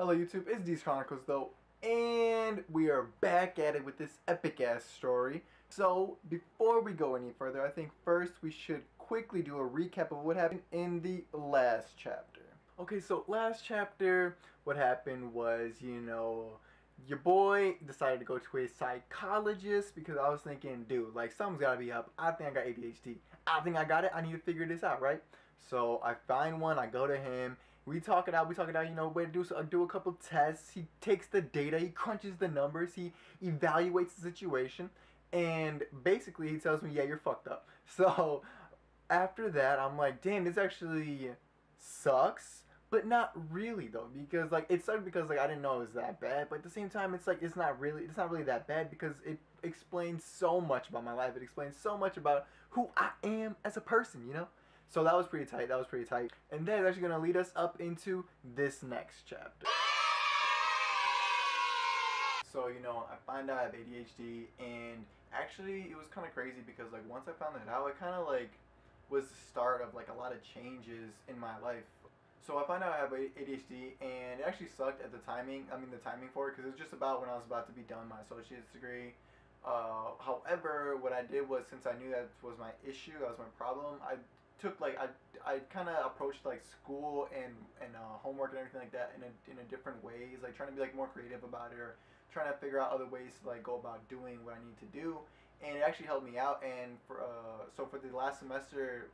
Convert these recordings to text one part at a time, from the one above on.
Hello YouTube, it's DsChroniclesTho, and we are back at it with this epic ass story. So before we go any further, I think first we should quickly do a recap of what happened in the last chapter. Okay, so last chapter, what happened was, your boy decided to go to a psychologist because I was thinking, dude, like something's gotta be up. I think I got ADHD. I think I got it. I need to figure this out, right? So I find one, I go to him, we talk it out, way to do a couple tests. He takes the data, he crunches the numbers, he evaluates the situation, and basically he tells me, yeah, you're fucked up. So after that, I'm like, damn, this actually sucks. But not really though, because like it sucked because like I didn't know it was that bad. But at the same time, it's like it's not really that bad because it explains so much about my life. It explains so much about who I am as a person, you know. So that was pretty tight. That was pretty tight. And that is actually gonna lead us up into this next chapter. So I find out I have ADHD, and actually it was kind of crazy because like once I found that out, it kind of like was the start of like a lot of changes in my life. So I found out I have ADHD, and it actually sucked at the timing. I mean, the timing for it, because it was just about when I was about to be done my associate's degree. However, what I did was, since I knew that was my issue, that was my problem, I took like I kind of approached like school and homework and everything like that in a different ways, like trying to be like more creative about it, or trying to figure out other ways to like go about doing what I need to do, and it actually helped me out. And for the last semester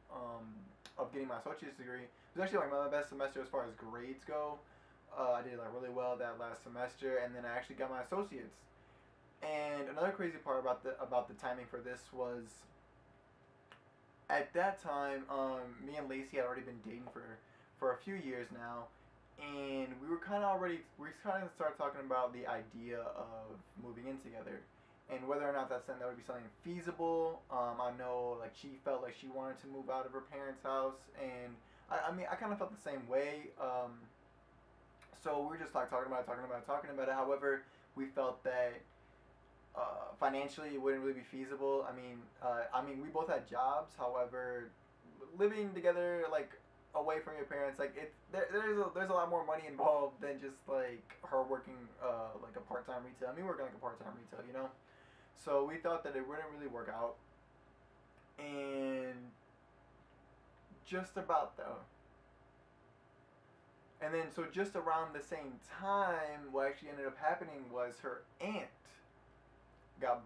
of getting my associate's degree, it was actually like my best semester as far as grades go. I did like really well that last semester, and then I actually got my associates. And another crazy part about the timing for this was, at that time, me and Lacey had already been dating for a few years now, and we kind of started talking about the idea of moving in together, and whether or not that would be something feasible. I know like she felt like she wanted to move out of her parents' house, and I mean I kind of felt the same way. So we were just like talking about it. However, we felt that financially it wouldn't really be feasible. I mean, we both had jobs. However, living together like away from your parents, like there's a lot more money involved than just like her working like a part-time retail. I mean, working like a part-time retail, you know. So we thought that it wouldn't really work out, and just about though. And then so just around the same time, what actually ended up happening was her aunt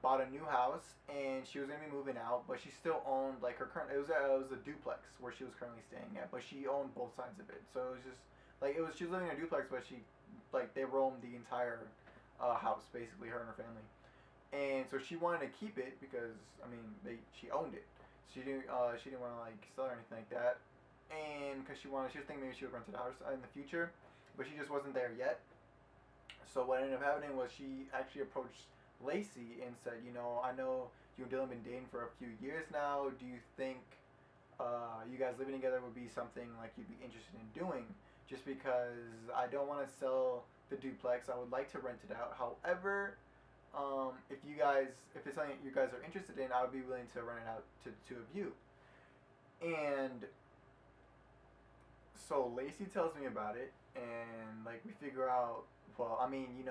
bought a new house, and she was gonna be moving out, but she still owned like her current. It was a duplex where she was currently staying at, but she owned both sides of it. So it was just like she was living in a duplex, but they roamed the entire house, basically, her and her family. And so she wanted to keep it because I mean she owned it. She didn't want to like sell or anything like that, and because she was thinking maybe she would rent it out in the future, but she just wasn't there yet. So what ended up happening was she actually approached Lacey and said, I know you and Dylan been dating for a few years now. Do you think you guys living together would be something like you'd be interested in doing? Just because I don't want to sell the duplex, I would like to rent it out. However, if it's something you guys are interested in, I would be willing to rent it out to the two of you. And so Lacey tells me about it, and like we figure out. Well, I mean,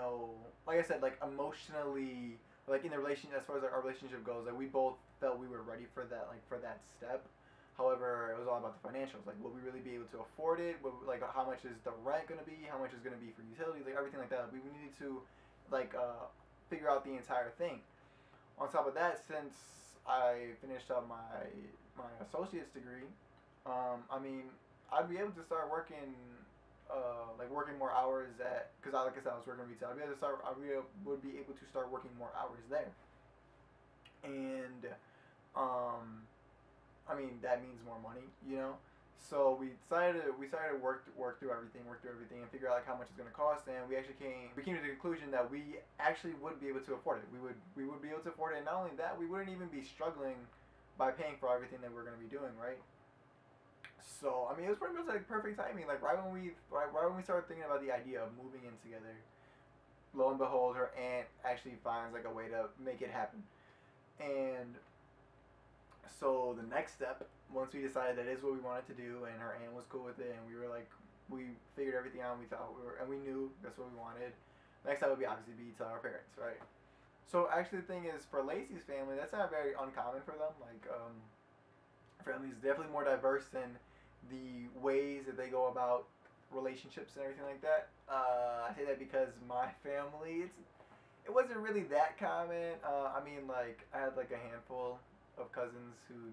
like I said, like emotionally, like in the relation, as far as our relationship goes, like we both felt we were ready for that, like for that step. However, it was all about the financials. Like, will we really be able to afford it? Like, how much is the rent gonna be? How much is gonna be for utilities? Like everything like that. We needed to, like, figure out the entire thing. On top of that, since I finished up my associate's degree, I mean, I'd be able to start working, like working more hours because like I said, I was working retail. Would be able to start working more hours there, and I mean that means more money, you know. So we decided to work through everything, and figure out like how much it's gonna cost, and we came to the conclusion that we actually would be able to afford it. We would be able to afford it, and not only that, we wouldn't even be struggling by paying for everything that we're gonna be doing, right? So I mean, it was pretty much like perfect timing. Like right when we started thinking about the idea of moving in together, lo and behold, her aunt actually finds like a way to make it happen. And so the next step, once we decided that is what we wanted to do, and her aunt was cool with it, and we were like we figured everything out. And we thought we knew that's what we wanted. Next step would be obviously be tell our parents, right? So actually, the thing is, for Lacey's family, that's not very uncommon for them. Like, family is definitely more diverse than the ways that they go about relationships and everything like that. I say that because my family, it wasn't really that common. I mean, like I had like a handful of cousins who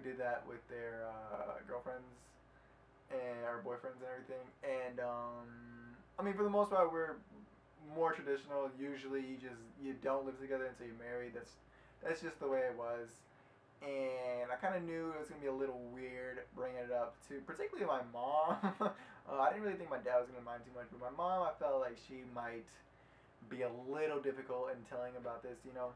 did that with their girlfriends and our boyfriends and everything. And I mean, for the most part, we're more traditional. Usually, you don't live together until you're married. That's just the way it was. And I kind of knew it was gonna be a little weird bringing it up to, particularly my mom. I didn't really think my dad was gonna mind too much, but my mom, I felt like she might be a little difficult in telling about this, you know.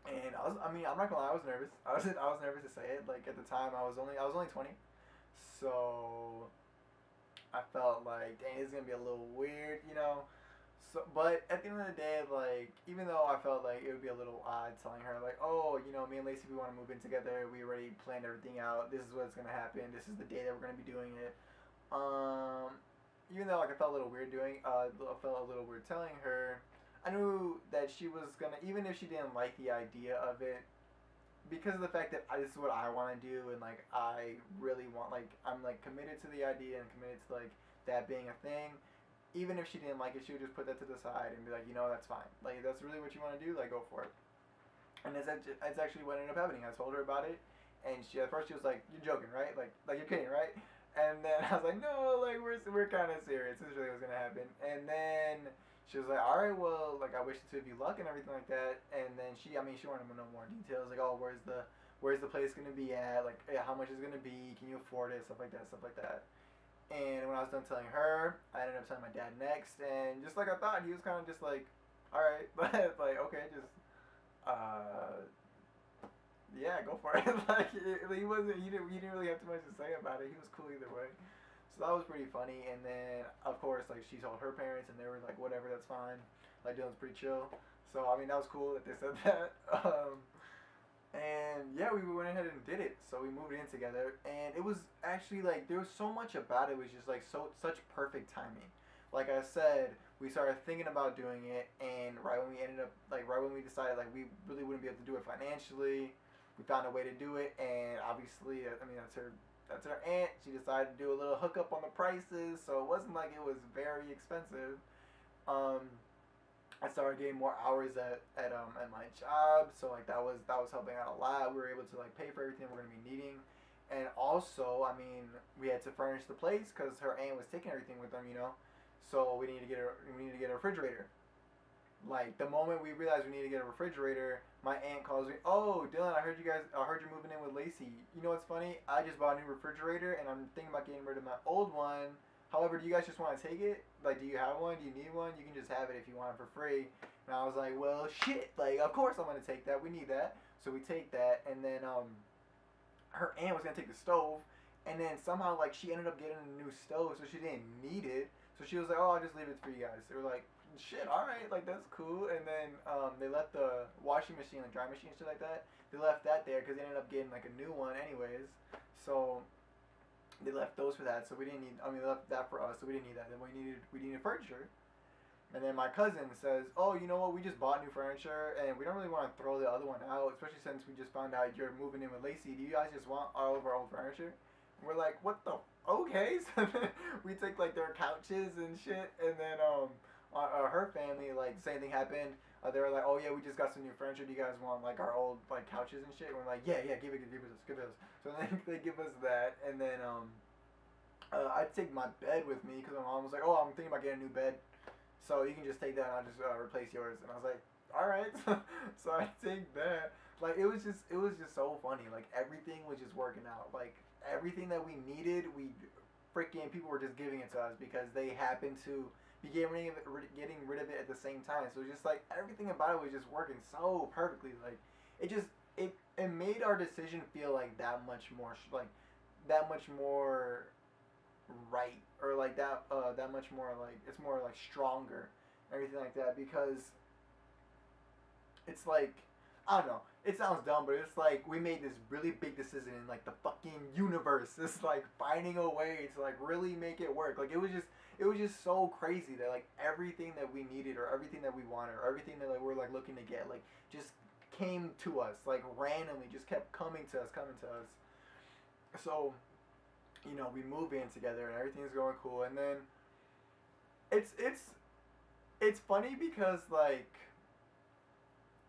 And I mean, I'm not gonna lie, I was nervous. I was nervous to say it. Like at the time, I was only 20, so I felt like, dang, it's gonna be a little weird, you know. So, but at the end of the day, like, even though I felt like it would be a little odd telling her, like, oh, you know, me and Lacey, we want to move in together. We already planned everything out. This is what's gonna happen. This is the day that we're gonna be doing it. Even though like I felt a little weird I felt a little weird telling her. I knew that she was gonna, even if she didn't like the idea of it, because of the fact that this is what I want to do, and like I really want, like I'm like committed to the idea and committed to like that being a thing. Even if she didn't like it, she would just put that to the side and be like, you know, that's fine. Like, that's really what you want to do, like, go for it. And it's actually what ended up happening. I told her about it, and at first she was like, you're joking, right? Like you're kidding, right? And then I was like, no, like, we're kind of serious. This is really what's going to happen. And then she was like, all right, well, like, I wish the two of you luck and everything like that. And then she wanted to know more details. Like, oh, where's the place going to be at? Like, how much is it going to be? Can you afford it? Stuff like that. And when I was done telling her, I ended up telling my dad next, and just like I thought, he was kind of just like, all right, like okay, just yeah, go for it. Like he didn't really have too much to say about it. He was cool either way, so that was pretty funny. And then of course, like she told her parents, and they were like, whatever, that's fine. Like Dylan's pretty chill. So I mean, that was cool that they said that. And yeah, we went ahead and did it. So we moved in together, and it was actually like there was so much about it. It was just like such perfect timing. Like I said, we started thinking about doing it, and right when we decided like we really wouldn't be able to do it financially, we found a way to do it. And obviously, I mean that's her aunt. She decided to do a little hookup on the prices, so it wasn't like it was very expensive. Um, I started getting more hours at my job, so like that was helping out a lot. We were able to like pay for everything we're gonna be needing, and also, I mean, we had to furnish the place because her aunt was taking everything with them, you know. So we needed to get a refrigerator. Like the moment we realized we needed to get a refrigerator, my aunt calls me. Oh, Dylan, I heard you're moving in with Lacey. You know what's funny? I just bought a new refrigerator, and I'm thinking about getting rid of my old one. However, do you guys just want to take it? Like, do you have one? Do you need one? You can just have it if you want it for free. And I was like, well, shit. Like, of course I'm going to take that. We need that. So we take that. And then her aunt was going to take the stove. And then somehow, like, she ended up getting a new stove. So she didn't need it. So she was like, oh, I'll just leave it for you guys. They were like, shit, all right. Like, that's cool. And then they left the washing machine, like, dry machine, shit like that. They left that there because they ended up getting, like, a new one anyways. So they left those for that, so we didn't need. I mean, they left that for us, so we didn't need that. Then we needed furniture, and then my cousin says, "Oh, you know what? We just bought new furniture, and we don't really want to throw the other one out, especially since we just found out you're moving in with Lacey. Do you guys just want all of our old furniture?" And we're like, "What the? Okay." So then we took like their couches and shit, and then her family, like the same thing happened. They were like, "Oh yeah, we just got some new furniture. Do you guys want like our old like couches and shit?" And we're like, "Yeah, give it us." So then they give us that, and then I take my bed with me because my mom was like, "Oh, I'm thinking about getting a new bed, so you can just take that and I'll just replace yours." And I was like, "All right." So I take that. Like it was just so funny. Like everything was just working out. Like everything that we needed, people were just giving it to us because they happened to be getting rid of it at the same time. So just like everything about it was just working so perfectly. Like it made our decision feel like that much more right, or like that much more like it's more like stronger, everything like that, because it's like I don't know. It sounds dumb, but it's like we made this really big decision in like the fucking universe. It's like finding a way to like really make it work. Like it was just so crazy that like everything that we needed or everything that we wanted or everything that like we're like looking to get like just came to us like randomly, just kept coming to us. So you know we move in together and everything's going cool, and then it's it's it's funny because like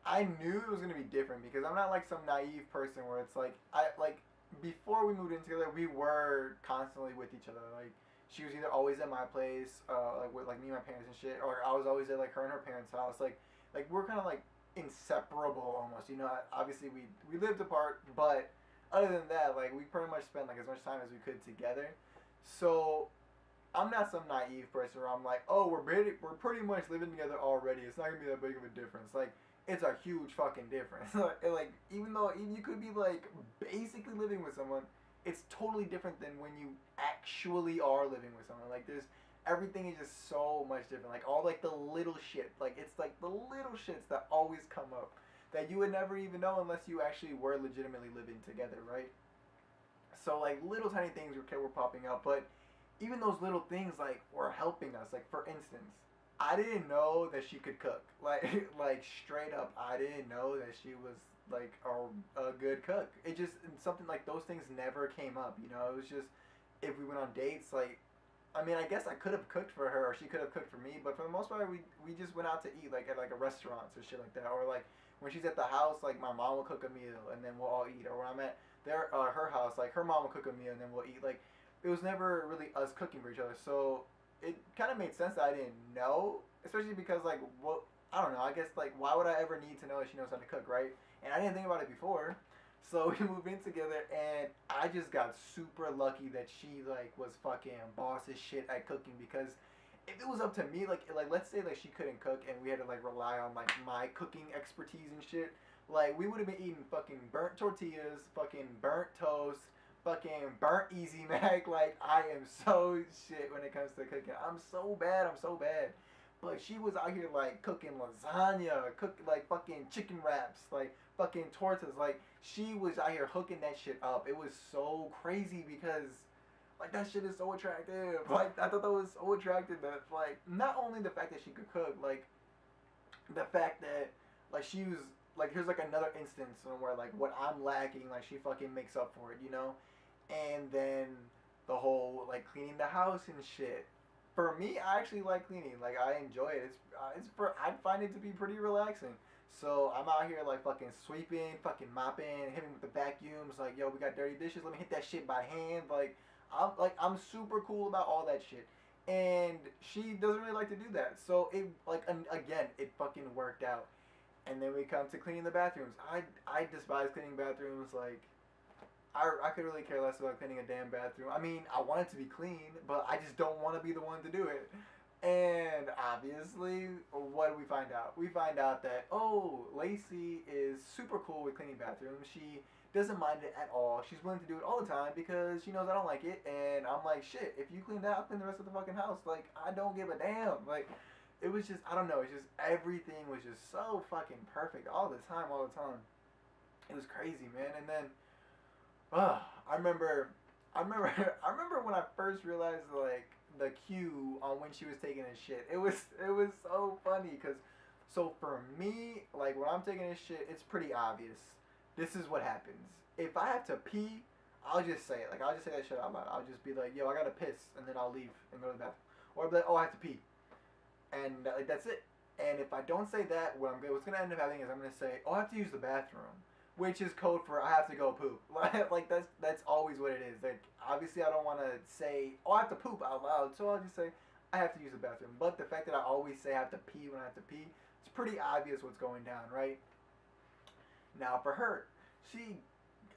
I knew it was gonna be different because I'm not like some naive person where it's like I like before we moved in together we were constantly with each other. Like she was either always at my place, like with like me and my parents and shit, or I was always at like her and her parents' house. Like we're kind of like inseparable almost. You know, obviously we lived apart, but other than that, like we pretty much spent like as much time as we could together. So I'm not some naive person where I'm like, oh, we're pretty much living together already. It's not gonna be that big of a difference. Like, it's a huge fucking difference. Like, even though you could be like basically living with someone, it's totally different than when you actually are living with someone. Like, there's everything is just so much different. Like all like the little shit. Like it's like the little shits that always come up that you would never even know unless you actually were legitimately living together, right? So like little tiny things were popping up, but even those little things like were helping us. Like for instance, I didn't know that she could cook. Like like straight up, I didn't know that she was like a good cook. It just something like those things never came up. You know, it was just if we went on dates, like I mean, I guess I could have cooked for her, or she could have cooked for me. But for the most part, we just went out to eat, like at like a restaurant or shit like that, or like when she's at the house, like my mom will cook a meal and then we'll all eat. Or when I'm at her house, like her mom will cook a meal and then we'll eat. Like it was never really us cooking for each other, so it kind of made sense that I didn't know, especially because like what I don't know. I guess like why would I ever need to know that she knows how to cook, right? And I didn't think about it before. So we moved in together, and I just got super lucky that she like was fucking boss as shit at cooking. Because if it was up to me, like let's say like she couldn't cook, and we had to like rely on like my cooking expertise and shit, like we would have been eating fucking burnt tortillas, fucking burnt toast, fucking burnt Easy Mac. Like I am so shit when it comes to cooking. I'm so bad. I'm so bad. But she was out here like cooking lasagna, cook like fucking chicken wraps, like fucking tortas. Like she was out here hooking that shit up. It was so crazy because like that shit is so attractive. Like I thought that was so attractive that like not only the fact that she could cook, like the fact that like she was like here's like another instance where like what I'm lacking, like she fucking makes up for it, you know? And then the whole like cleaning the house and shit. For me, I actually like cleaning. Like I enjoy it. I find it to be pretty relaxing. So I'm out here like fucking sweeping, fucking mopping, hitting with the vacuums. Like yo, we got dirty dishes. Let me hit that shit by hand. I'm super cool about all that shit. And she doesn't really like to do that. So it like again, it fucking worked out. And then we come to cleaning the bathrooms. I despise cleaning bathrooms. Like I could really care less about cleaning a damn bathroom. I mean, I want it to be clean, but I just don't want to be the one to do it. And obviously, what do we find out? We find out that, oh, Lacey is super cool with cleaning bathrooms. She doesn't mind it at all. She's willing to do it all the time because she knows I don't like it. And I'm like, shit, if you clean that, I'll clean the rest of the fucking house. Like, I don't give a damn. Like, it was just, I don't know, it's just everything was just so fucking perfect all the time, all the time. It was crazy, man. And then I remember, I remember when I first realized like the cue on when she was taking a shit. It was so funny because, so for me, like when I'm taking a shit, it's pretty obvious. This is what happens. If I have to pee, I'll just say it. Like I'll just say that shit out loud. I'll just be like, yo, I gotta piss, and then I'll leave and go to the bathroom. Or I'll be like, oh, I have to pee, and like that's it. And if I don't say that, what's gonna end up happening is I'm gonna say, oh, I have to use the bathroom, which is code for I have to go poop. Like that's always what it is. Like obviously I don't want to say oh I have to poop out loud, so I'll just say I have to use the bathroom. But the fact that I always say I have to pee when I have to pee, it's pretty obvious what's going down, right? Now for her, she,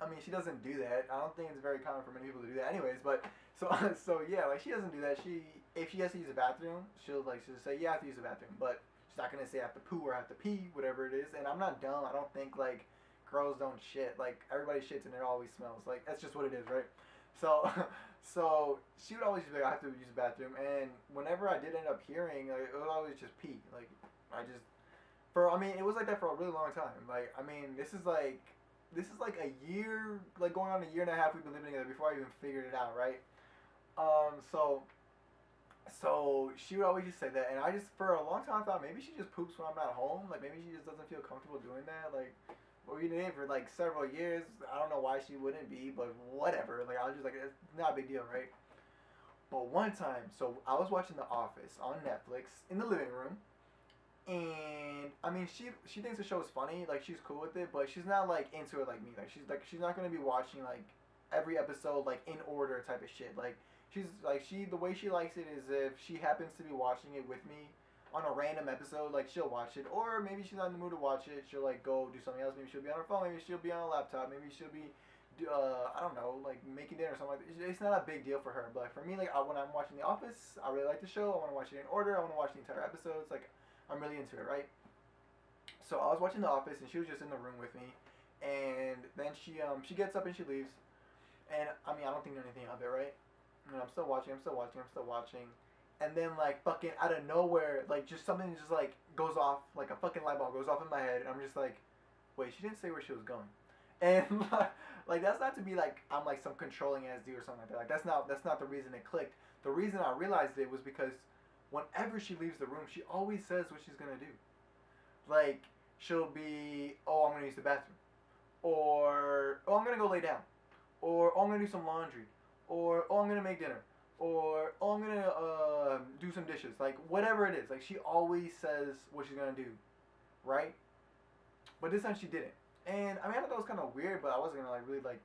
I mean she doesn't do that. I don't think it's very common for many people to do that, anyways. But so so yeah, like she doesn't do that. She if she has to use the bathroom, she'll say yeah I have to use the bathroom, but she's not gonna say I have to poo or I have to pee, whatever it is. And I'm not dumb. I don't think like girls don't shit. Like everybody shits and it always smells. Like that's just what it is, right? So, so she would always be like, I have to use the bathroom. And whenever I did end up hearing, like, it would always just pee. Like I just For I mean, it was like that for a really long time. Like I mean, this is like a year, like going on a year and a half we've been living together before I even figured it out, right? So she would always just say that, and I just for a long time thought maybe she just poops when I'm not home. Like maybe she just doesn't feel comfortable doing that. Like, but we did it for like several years. I don't know why she wouldn't be, but whatever. Like I was just like, it's not a big deal, right? But one time, so I was watching The Office on Netflix in the living room, and I mean she thinks the show is funny. Like she's cool with it, but she's not like into it like me. She's not gonna be watching like every episode like in order type of shit. Like she's like she the way she likes it is if she happens to be watching it with me on a random episode, like she'll watch it, or maybe she's not in the mood to watch it. She'll like go do something else. Maybe she'll be on her phone. Maybe she'll be on a laptop. Maybe she'll be I don't know, like making dinner or something like that. It's not a big deal for her, but for me, like when I'm watching The Office, I really like the show. I want to watch it in order. I want to watch the entire episodes. Like I'm really into it, right? So I was watching The Office, and she was just in the room with me, and then she gets up and she leaves, and I mean I don't think anything of it, right? And I'm still watching. I'm still watching. I'm still watching, and then like fucking out of nowhere, like just something just like goes off, like a fucking light bulb goes off in my head, and I'm just like, wait, she didn't say where she was going. And like that's not to be like I'm like some controlling ass dude or something like that. Like that's not the reason it clicked. The reason I realized it was because whenever she leaves the room, she always says what she's gonna do. Like she'll be, oh, I'm gonna use the bathroom, or oh, I'm gonna go lay down, or oh, I'm gonna do some laundry, or oh, I'm gonna make dinner, or oh, I'm gonna do some dishes. Like whatever it is, like she always says what she's gonna do, right? But this time she didn't. And I mean, I thought that was kind of weird, but I wasn't gonna like really like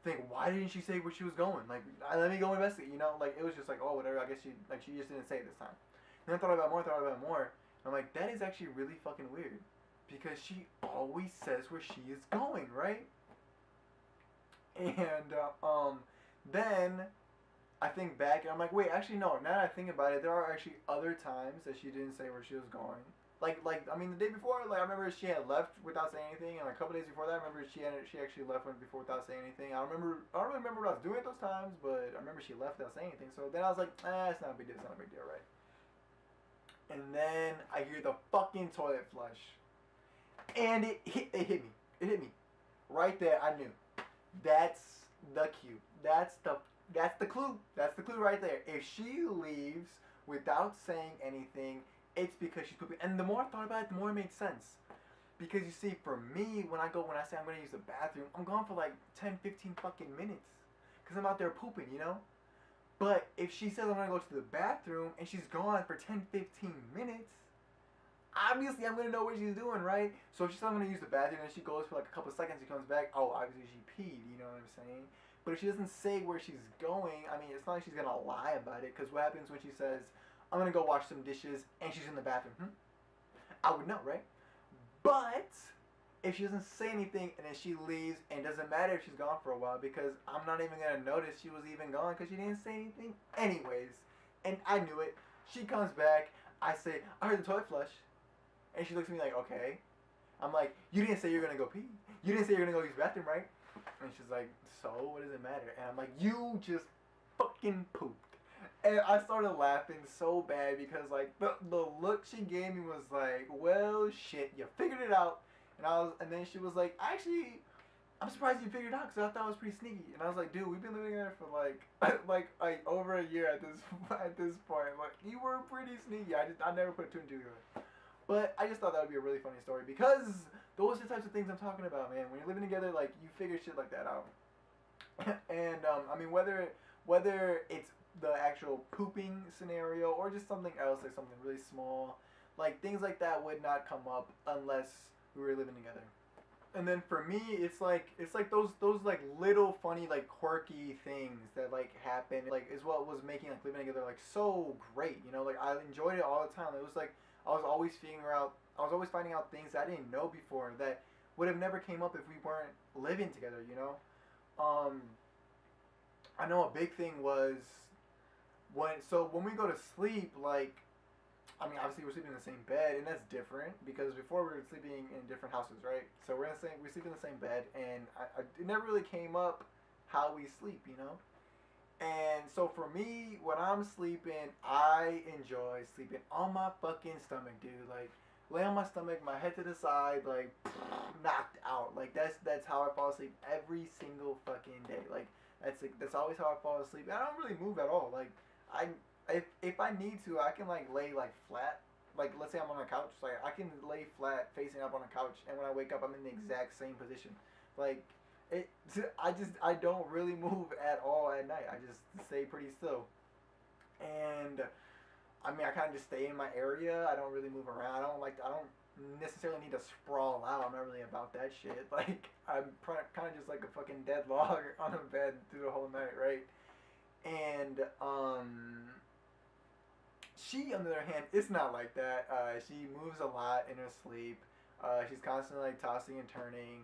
think why didn't she say where she was going? Like, let me go investigate. You know, like it was just like, oh, whatever. I guess she just didn't say it this time. And I thought about it more, thought about it more. And I'm like, that is actually really fucking weird, because she always says where she is going, right? And then I think back and I'm like, wait, actually no. Now that I think about it, there are actually other times that she didn't say where she was going. Like I mean, the day before, like I remember she had left without saying anything, and a couple days before that, I remember she actually left before without saying anything. I don't really remember what I was doing at those times, but I remember she left without saying anything. So then I was like, it's not a big deal, it's not a big deal, right? And then I hear the fucking toilet flush, and it hit me right there. I knew that's the cue. That's the clue. That's the clue right there. If she leaves without saying anything, it's because she's pooping. And the more I thought about it, the more it made sense. Because you see, for me, when I say I'm going to use the bathroom, I'm gone for like 10, 15 fucking minutes. Because I'm out there pooping, you know? But if she says I'm going to go to the bathroom and she's gone for 10, 15 minutes, obviously I'm going to know what she's doing, right? So if she says I'm going to use the bathroom and she goes for like a couple seconds, she comes back, oh, obviously she peed, you know what I'm saying? But if she doesn't say where she's going, I mean, it's not like she's going to lie about it. Because what happens when she says, I'm gonna go wash some dishes, and she's in the bathroom? I would know, right? But if she doesn't say anything and then she leaves, and it doesn't matter if she's gone for a while, because I'm not even gonna notice she was even gone because she didn't say anything anyways. And I knew it. She comes back. I say, I heard the toilet flush, and she looks at me like, okay. I'm like, you didn't say you're gonna go pee. You didn't say you're gonna go use the bathroom, right? And she's like, so what does it matter? And I'm like, you just fucking pooped. And I started laughing so bad because like the look she gave me was like, well shit, you figured it out. And then she was like, actually, I'm surprised you figured it out because I thought it was pretty sneaky. And I was like, dude, we've been living together for like over a year at this point. Like you were pretty sneaky. I never put two and two together. But I just thought that would be a really funny story because those are the types of things I'm talking about, man. When you're living together, like you figure shit like that out. And I mean whether it's the actual pooping scenario or just something else, like something really small, like things like that would not come up unless we were living together. And then for me, it's like those like little funny like quirky things that like happen, like is what was making like living together like so great, you know? Like I enjoyed it all the time. It was like I was always finding out things I didn't know before that would have never came up if we weren't living together, you know? I know a big thing was when we go to sleep, like, I mean, obviously we're sleeping in the same bed, and that's different because before we were sleeping in different houses, right? So we sleep in the same bed, and it never really came up how we sleep, you know. And so for me, when I'm sleeping, I enjoy sleeping on my fucking stomach, dude. Like, lay on my stomach, my head to the side, like knocked out. Like that's how I fall asleep every single fucking day. Like that's always how I fall asleep. I don't really move at all. Like I if I need to, I can like lay like flat. Like let's say I'm on a couch, like I can lay flat facing up on a couch, and when I wake up, I'm in the exact same position. Like it, I don't really move at all at night. I just stay pretty still, and I mean, I kind of just stay in my area. I don't really move around. I don't necessarily need to sprawl out. I'm not really about that shit. Like, I'm kind of just like a fucking dead log on a bed through the whole night, right? And, she, on the other hand, is not like that. She moves a lot in her sleep. She's constantly like tossing and turning.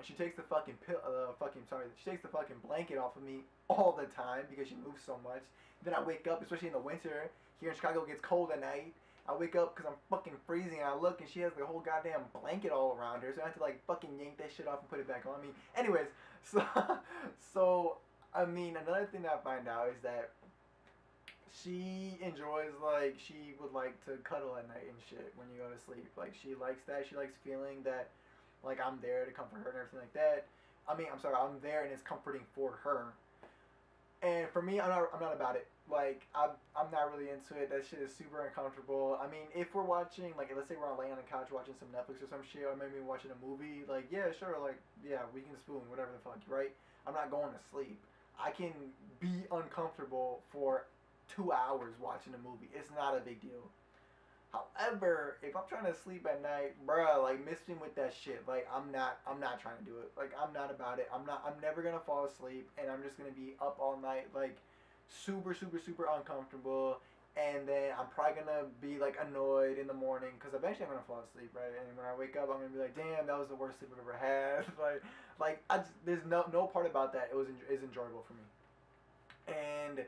She takes the fucking she takes the fucking blanket off of me all the time because she moves so much. Then I wake up, especially in the winter. Here in Chicago, it gets cold at night. I wake up because I'm fucking freezing, and I look, and she has the whole goddamn blanket all around her. So I have to like fucking yank that shit off and put it back on me. Anyways, so so I mean, another thing that I find out is that she enjoys like she would like to cuddle at night and shit when you go to sleep. Like she likes that. She likes feeling that like I'm there to comfort her and everything like that. I mean, I'm sorry, I'm there and it's comforting for her. And for me, I'm not about it. Like I'm not really into it. That shit is super uncomfortable. I mean, if we're watching like let's say we're laying on the couch watching some Netflix or some shit, or maybe watching a movie, like yeah, sure, like yeah, we can spoon whatever the fuck, right? I'm not going to sleep. I can be uncomfortable for 2 hours watching a movie. It's not a big deal. However, if I'm trying to sleep at night, bruh, like miss me with that shit. Like I'm not trying to do it. Like I'm not about it. I'm never gonna fall asleep, and I'm just gonna be up all night, like super uncomfortable. And then I'm probably gonna be like annoyed in the morning because eventually I'm gonna fall asleep, right? And when I wake up, I'm gonna be like, damn, that was the worst sleep I've ever had. like there's no part about that. It was is enjoyable for me, and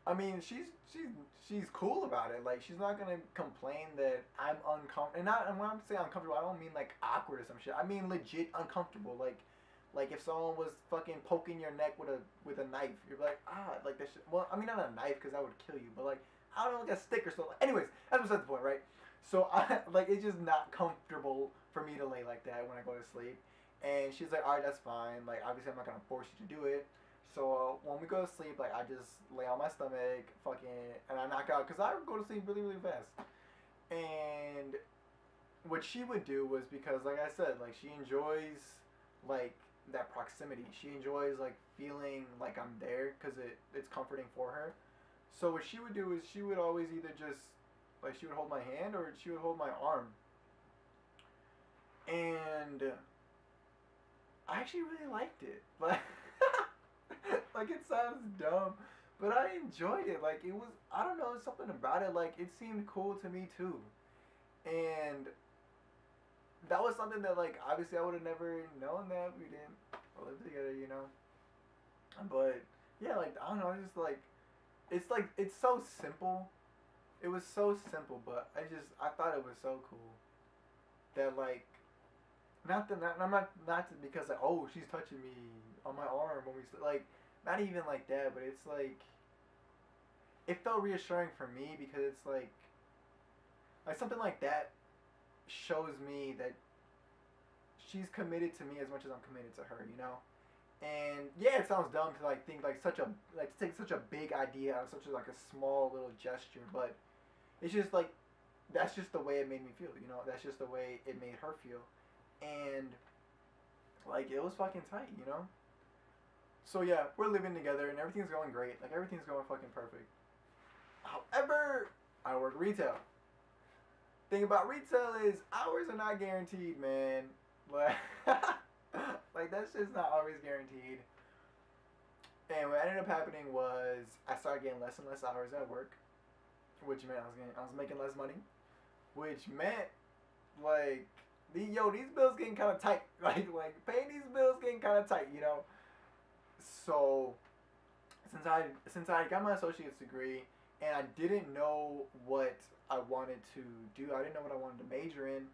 I mean, she's cool about it. Like, she's not gonna complain that I'm uncomfortable. And when I'm saying uncomfortable, I don't mean like awkward or some shit. I mean legit uncomfortable. Like if someone was fucking poking your neck with a knife, you're like like that shit. Well, I mean not a knife because that would kill you, but like I don't know, like a stick or something. Anyways, that's besides the point, right? So I like it's just not comfortable for me to lay like that when I go to sleep. And she's like, all right, that's fine. Like obviously I'm not gonna force you to do it. So when we go to sleep, like I just lay on my stomach, fucking, and I knock out because I go to sleep really fast. And what she would do was because, like I said, like she enjoys like that proximity. She enjoys like feeling like I'm there because it's comforting for her. So what she would do is she would always either just like she would hold my hand or she would hold my arm. And I actually really liked it. Like like it sounds dumb, but I enjoyed it. Like it was, I don't know, something about it. Like it seemed cool to me too, and that was something that like obviously I would have never known that we didn't live together, you know. But yeah, like I don't know, it's like it's so simple. It was so simple, but I thought it was so cool that like I'm not because like oh she's touching me on my arm when we like not even like that, but it's like it felt reassuring for me because it's like something like that shows me that she's committed to me as much as I'm committed to her, you know. And yeah, it sounds dumb to like think like such a like to take such a big idea out of such a like a small little gesture, but it's just like that's just the way it made me feel, you know. That's just the way it made her feel, and like it was fucking tight, you know. So yeah, we're living together and everything's going great. Like everything's going fucking perfect. However, I work retail. Thing about retail is hours are not guaranteed, man. Like, like that shit's not always guaranteed. And what ended up happening was I started getting less and less hours at work, which meant I was making less money, which meant like these bills getting kind of tight. Like paying these bills getting kind of tight, you know. So since I got my associate's degree and I didn't know what I wanted to do, I didn't know what I wanted to major in.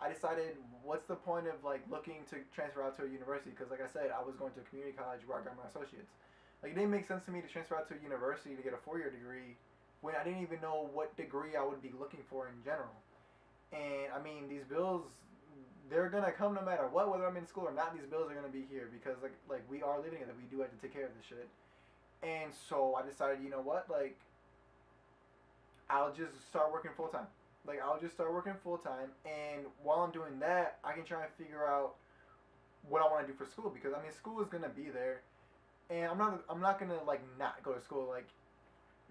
I decided, what's the point of like looking to transfer out to a university? Because like I said, I was going to a community college where I got my associates. Like it didn't make sense to me to transfer out to a university to get a 4-year degree when I didn't even know what degree I would be looking for in general. And I mean, these bills, they're gonna come no matter what, whether I'm in school or not. These bills are gonna be here because like we are living together. We do have to take care of this shit. And so I decided, you know what, like I'll just start working full time. Like I'll just start working full time, and while I'm doing that, I can try and figure out what I want to do for school because I mean school is gonna be there, and I'm not gonna like not go to school. Like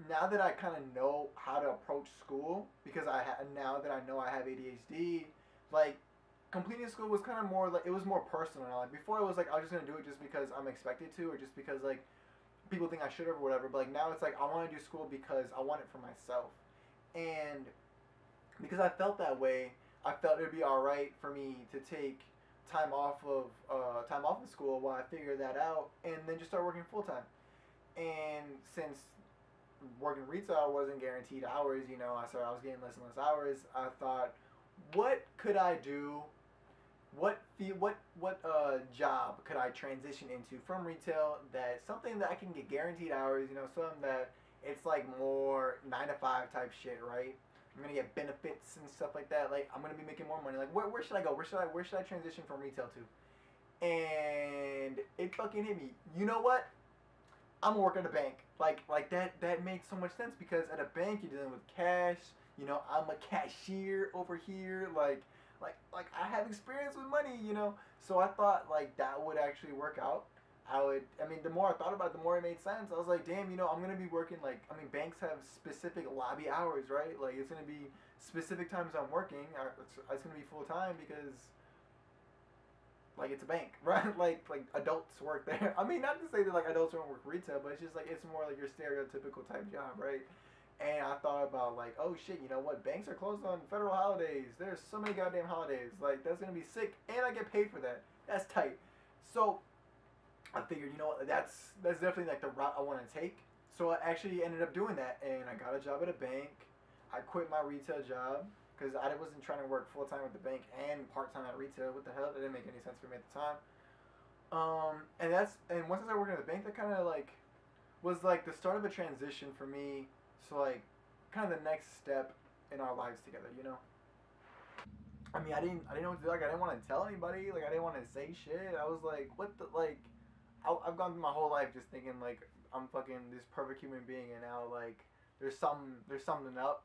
now that I kind of know how to approach school because now that I know I have ADHD, like completing school was kind of more like it was more personal. Like before, it was like I was just gonna do it just because I'm expected to, or just because like people think I should have or whatever. But like now it's like I want to do school because I want it for myself, and because I felt that way, I felt it would be all right for me to take time off of school while I figure that out, and then just start working full time. And since working retail wasn't guaranteed hours, I was getting less and less hours. I thought, what could I do? What job could I transition into from retail that something that I can get guaranteed hours? Something that it's like more 9 to 5 type shit, right? I'm gonna get benefits and stuff like that. Like I'm gonna be making more money. Like where should I go? Where should I transition from retail to? And it fucking hit me. You know what? I'm gonna work at a bank. Like that makes so much sense because at a bank you're dealing with cash. I'm a cashier over here. Like I have experience with money. So I thought like that would actually work out. I mean, the more I thought about it, the more it made sense. I was like, damn, I'm gonna be working like, I mean, banks have specific lobby hours, right? Like it's gonna be specific times I'm working. It's gonna be full time because like it's a bank, right? Like adults work there. I mean, not to say that like adults don't work retail, but it's just like it's more like your stereotypical type job, right? And I thought about like, oh shit, you know what? Banks are closed on federal holidays. There's so many goddamn holidays. Like that's gonna be sick, and I get paid for that. That's tight. So I figured, that's definitely like the route I want to take. So I actually ended up doing that, and I got a job at a bank. I quit my retail job because I wasn't trying to work full time at the bank and part time at retail. What the hell? That didn't make any sense for me at the time. And once I started working at the bank, that kind of like was like the start of a transition for me. So like, kind of the next step in our lives together. I mean, I didn't know what to do. Like, I didn't want to tell anybody. Like, I didn't want to say shit. I was like, what the like. I've gone through my whole life just thinking like I'm fucking this perfect human being, and now like there's something up.